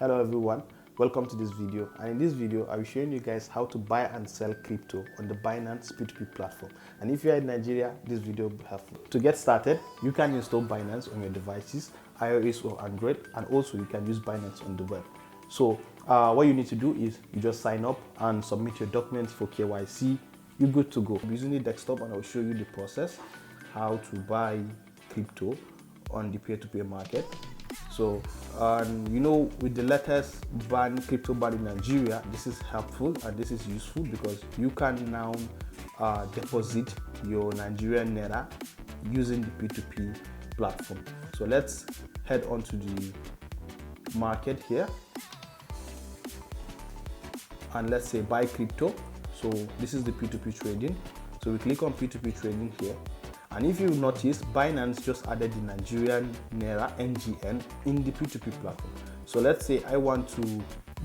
Hello everyone, welcome to this video, and in this video I'll be showing you guys how to buy and sell crypto on the Binance P2P platform. And if you're in Nigeria, this video will be helpful. To get started, you can install Binance on your devices, iOS or Android, and also you can use Binance on the web. So what you need to do is you just sign up and submit your documents for KYC. You're good to go. I'm using the desktop and I'll show you the process how to buy crypto on the peer-to-peer market. So with the latest crypto ban in Nigeria, this is helpful and this is useful because you can now deposit your Nigerian Naira using the P2P platform. So let's head on to the market here and let's say buy crypto. So this is the P2P trading. So we click on P2P trading here. And if you notice, Binance just added the Nigerian Naira NGN in the P2P platform. So let's say I want to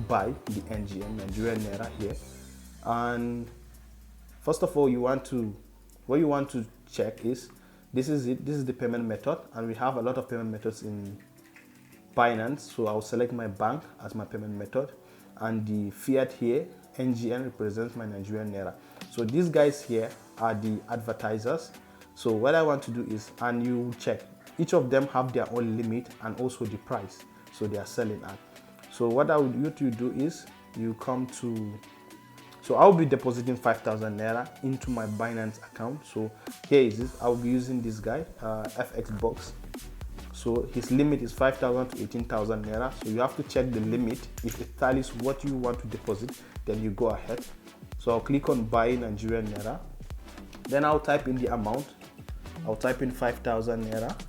buy the NGN Nigerian Naira here. And first of all, what you want to check is, this is it. This is the payment method. And we have a lot of payment methods in Binance. So I'll select my bank as my payment method. And the fiat here, NGN, represents my Nigerian Naira. So these guys here are the advertisers. So what I want to do is, and you check, each of them have their own limit and also the price so they are selling at. So what you do is you come to, so I'll be depositing 5,000 Naira into my Binance account. So here is it. I'll be using this guy, FX Box. So his limit is 5,000 to 18,000 Naira. So you have to check the limit. If it tallies what you want to deposit, then you go ahead. So I'll click on buy Nigerian Naira. Then I'll type in the amount. I'll type in 5,000 Naira.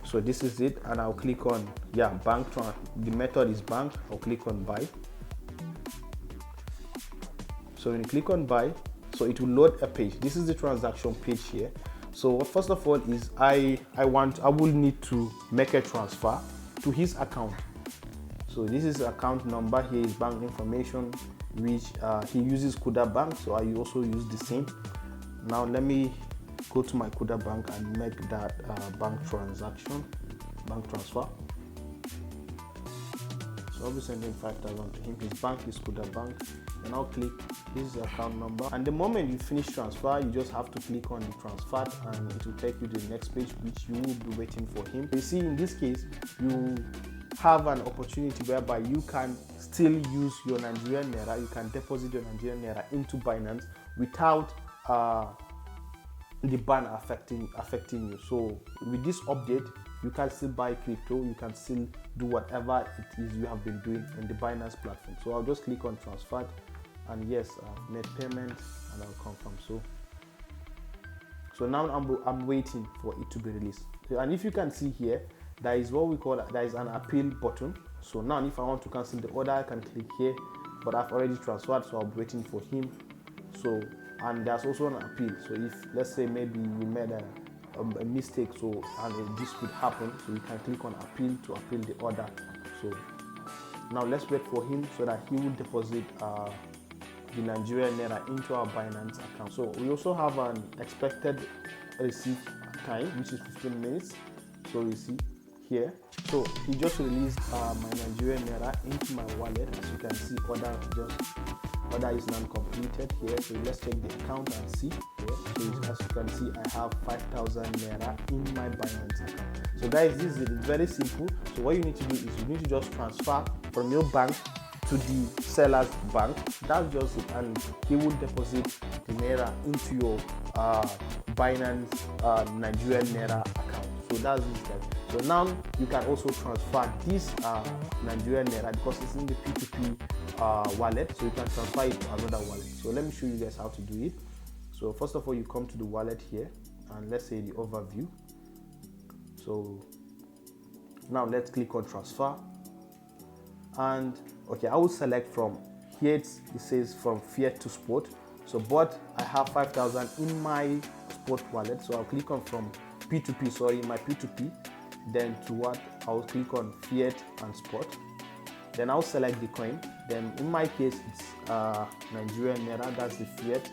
So this is it, and I'll click on bank. The method is bank. I'll click on buy. So when you click on buy, so it will load a page. This is the transaction page here. So first of all is I will need to make a transfer to his account. So this is account number. Here is bank information, which he uses Kuda Bank. So I also use the same. Now let me go to my Kuda Bank and make that bank transfer. So I'll be sending 5,000 to him. His bank is Kuda Bank. And I'll click his account number. And the moment you finish transfer, you just have to click on the transfer and it will take you to the next page, which you will be waiting for him. You see, in this case, you have an opportunity whereby you can still use your Nigerian Naira. You can deposit your Nigerian Naira into Binance without the ban affecting you. So with this update, you can still buy crypto, you can still do whatever it is you have been doing in the Binance platform. So I'll just click on transfer, and yes, I've made payment and I'll confirm. So now I'm waiting for it to be released. And if you can see here, there is an appeal button. So now if I want to cancel the order, I can click here, but I've already transferred, so I'm waiting for him. So, and there's also an appeal. So if, let's say, maybe you made a mistake, and a dispute happened, so you can click on appeal to appeal the order. So now let's wait for him so that he will deposit the Nigerian Naira into our Binance account. So we also have an expected receipt time, which is 15 minutes. So you see here. So he just released my Nigerian Naira into my wallet. As you can see, order is now completed here. So let's check the account and see here. So as you can see, I have 5,000 Naira in my Binance account. So guys, this is very simple. So what you need to do is you need to just transfer from your bank to the seller's bank. That's just it, and he will deposit the Naira into your Binance Nigerian Naira account. So that's this guys. So now you can also transfer this Nigerian Naira because it's in the P2P wallet, so you can transfer it to another wallet. So let me show you guys how to do it. So first of all, you come to the wallet here, and let's say the overview. So now let's click on transfer, and okay, I will select from here. It says from fiat to spot. So but I have 5,000 in my spot wallet, so I'll click on from P2P, my P2P, then to what I'll click on fiat and spot. Then I'll select the coin. Then in my case, it's Nigerian Naira, that's the fiat.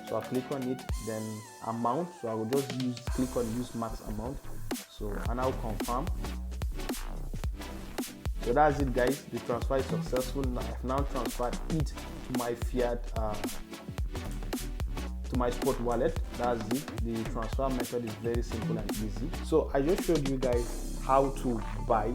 So I'll click on it, then amount. So I will just click on use max amount. So, and I'll confirm. So that's it, guys. The transfer is successful. Now I've now transferred it to my fiat to my spot wallet. That's it. The transfer method is very simple and easy. So I just showed you guys how to buy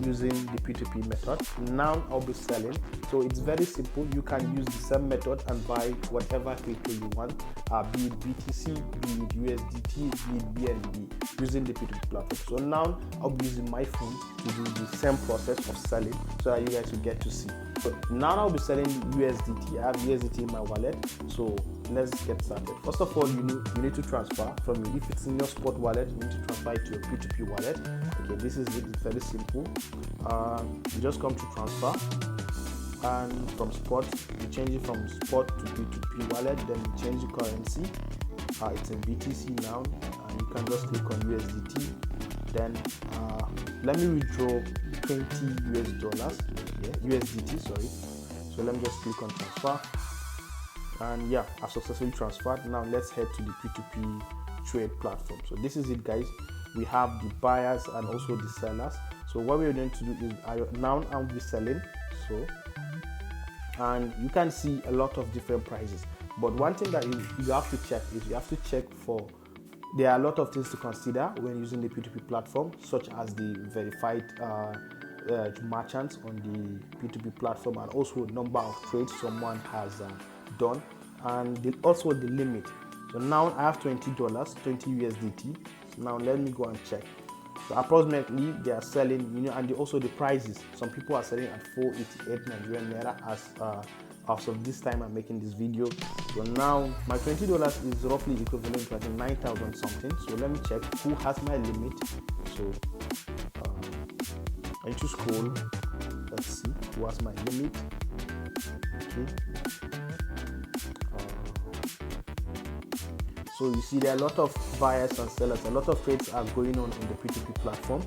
using the P2P method. Now I'll be selling. So it's very simple. You can use the same method and buy whatever crypto you want, be it BTC, be it USDT, be it BNB, using the P2P platform. So now I'll be using my phone to do the same process of selling so that you guys will get to see. So now I'll be selling USDT. I have USDT in my wallet. So let's get started. First of all, you need to transfer from it. If it's in your spot wallet, you need to transfer it to your P2P wallet. Okay, this is it. It's very simple. You just come to transfer, and from spot you change it from spot to P2P wallet. Then you change the currency. It's in BTC now, and you can just click on USDT. Then let me withdraw $20 USDT. Sorry. So let me just click on transfer. And yeah, I've successfully transferred. Now let's head to the P2P trade platform. So this is it, guys. We have the buyers and also the sellers. So what we're going to do is now I'll be selling. So, and you can see a lot of different prices. But one thing that you have to check is you have to check for, there are a lot of things to consider when using the P2P platform, such as the verified merchants on the P2P platform, and also number of trades someone has done, and also the limit. So now I have $20, 20 USDT. So now let me go and check. So approximately they are selling, and also the prices. Some people are selling at 488 Nigerian Naira as of this time I'm making this video. So now my $20 is roughly equivalent to 9,000 something. So let me check who has my limit. So I need to scroll. Let's see who has my limit. Okay. So you see there are a lot of buyers and sellers. A lot of trades are going on the P2P platform.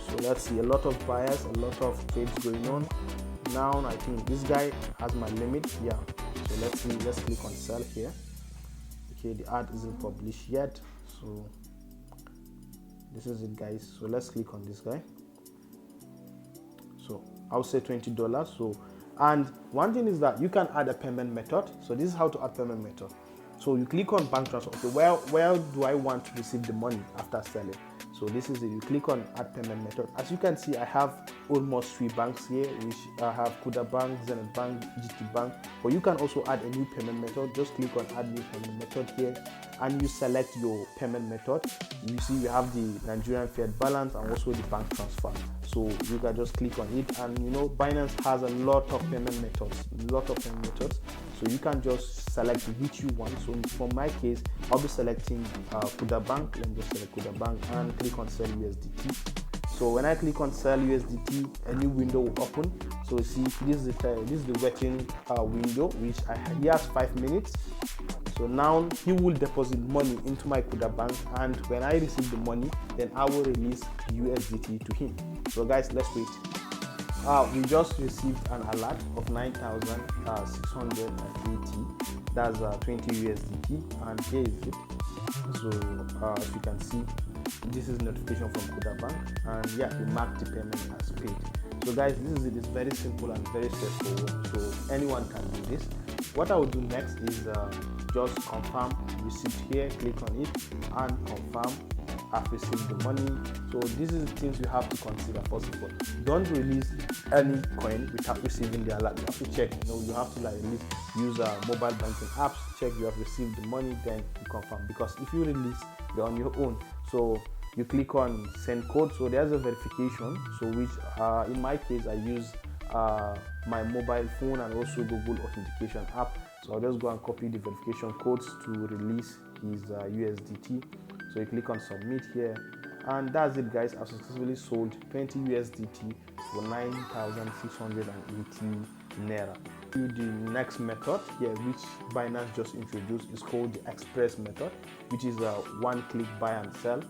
So let's see, a lot of buyers, a lot of trades going on. Now I think this guy has my limit. Yeah. So let's see. Let's click on sell here. Okay, the ad isn't published yet. So this is it, guys. So let's click on this guy. So I'll say $20. So, and one thing is that you can add a payment method. So this is how to add payment method. So you click on bank transfer. Okay, where do I want to receive the money after selling? So this is it. You click on add payment method. As you can see, I have almost 3 banks here, which I have Kuda Bank, Zenith Bank, GT Bank. But you can also add a new payment method. Just click on add new payment method here, and you select your payment method. You see we have the Nigerian fiat balance and also the bank transfer. So you can just click on it, and Binance has a lot of payment methods, So you can just select which you want. So for my case, I'll be selecting Kuda Bank. Let me just select Kuda Bank and click on sell USDT. So when I click on sell USDT, a new window will open. So see, this is the waiting window, which he has 5 minutes. So now he will deposit money into my Kuda Bank, and when I receive the money, then I will release USDT to him. So guys, let's wait. We just received an alert of 9,680. That's 20 USDT, and here is it. So as you can see, this is notification from Kuda Bank, and yeah, we marked the payment as paid. So guys, this is it. It's very simple and very straightforward. So anyone can do this. What I will do next is just confirm receipt here. Click on it and confirm I've received the money. So these are the things you have to consider. First of all, don't release any coin without receiving the alert. You have to check. You have to use mobile banking apps. Check you have received the money, then you confirm. Because if you release, they're on your own. So you click on send code. So there's a verification. So which in my case I use my mobile phone and also Google authentication app. So I'll just go and copy the verification codes to release his USDT. So you click on submit here, and that's it, guys. I've successfully sold 20 USDT for 9,680 Naira. The next method here, which Binance just introduced, is called the express method, which is a one-click buy and sell.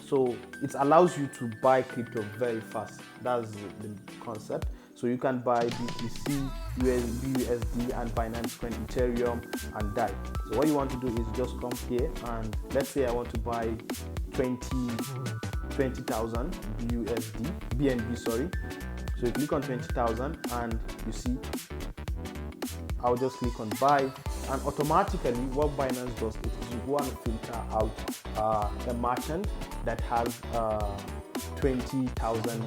So it allows you to buy crypto very fast. That's the concept. So you can buy BTC, BUSD, and Binance Coin, Ethereum, and DAI. So what you want to do is just come here, and let's say I want to buy 20,000 BNB, sorry. So you click on 20,000 and you see I'll just click on buy, and automatically what Binance does is you go and filter out a merchant that has 20,000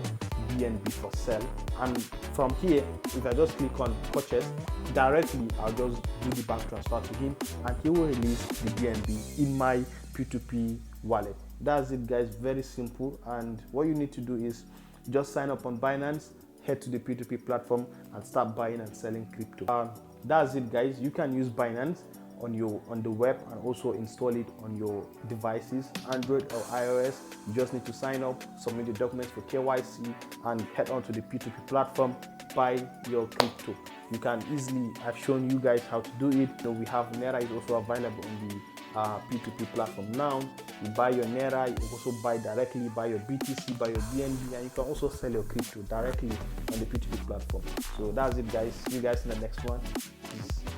BNB for sale, and from here if I just click on purchase directly, I'll just do the bank transfer to him and he will release the BNB in my P2P wallet. That's it guys, very simple. And what you need to do is just sign up on Binance, head to the P2P platform and start buying and selling crypto. That's it guys. You can use Binance on the web and also install it on your devices, Android or iOS. You just need to sign up, submit the documents for KYC, and head on to the P2P platform, buy your crypto. You can easily, I've shown you guys how to do it. So we have Naira is also available on the P2P platform now. You buy your Naira, you also buy directly, buy your BTC, buy your BNB, and you can also sell your crypto directly on the P2P platform. So that's it guys. See you guys in the next one.